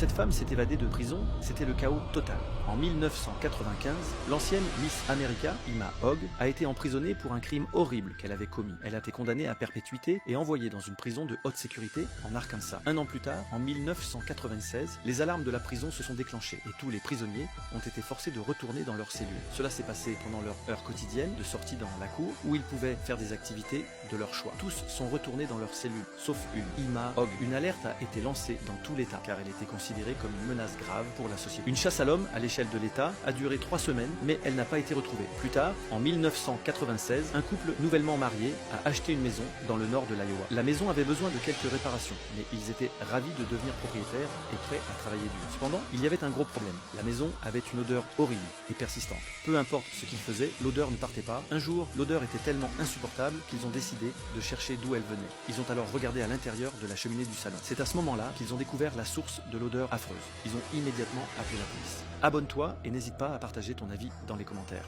cette femme s'est évadée de prison, c'était le chaos total. En 1995, l'ancienne Miss America, Ima Hogg, a été emprisonnée pour un crime horrible qu'elle avait commis. Elle a été condamnée à perpétuité et envoyée dans une prison de haute sécurité en Arkansas. Un an plus tard, en 1996, les alarmes de la prison se sont déclenchées et tous les prisonniers ont été forcés de retourner dans leurs cellules. Cela s'est passé pendant leur heure quotidienne de sortie dans la cour où ils pouvaient faire des activités de leur choix. Tous sont retournés dans leurs cellules, sauf une, Ima Hogg. Une alerte a été lancée dans tout l'État car elle était considérée comme une menace grave pour la société. Une chasse à l'homme à l'échelle de l'État a duré 3 semaines, mais elle n'a pas été retrouvée. Plus tard, en 1996, un couple nouvellement marié a acheté une maison dans le nord de l'Iowa. La maison avait besoin de quelques réparations, mais ils étaient ravis de devenir propriétaires et prêts à travailler dur. Cependant, il y avait un gros problème. La maison avait une odeur horrible et persistante. Peu importe ce qu'ils faisaient, l'odeur ne partait pas. Un jour, l'odeur était tellement insupportable qu'ils ont décidé de chercher d'où elle venait. Ils ont alors regardé à l'intérieur de la cheminée du salon. C'est à ce moment-là qu'ils ont découvert la source de l'odeur affreuse. Ils ont immédiatement appelé la police. Abonne-toi et n'hésite pas à partager ton avis dans les commentaires.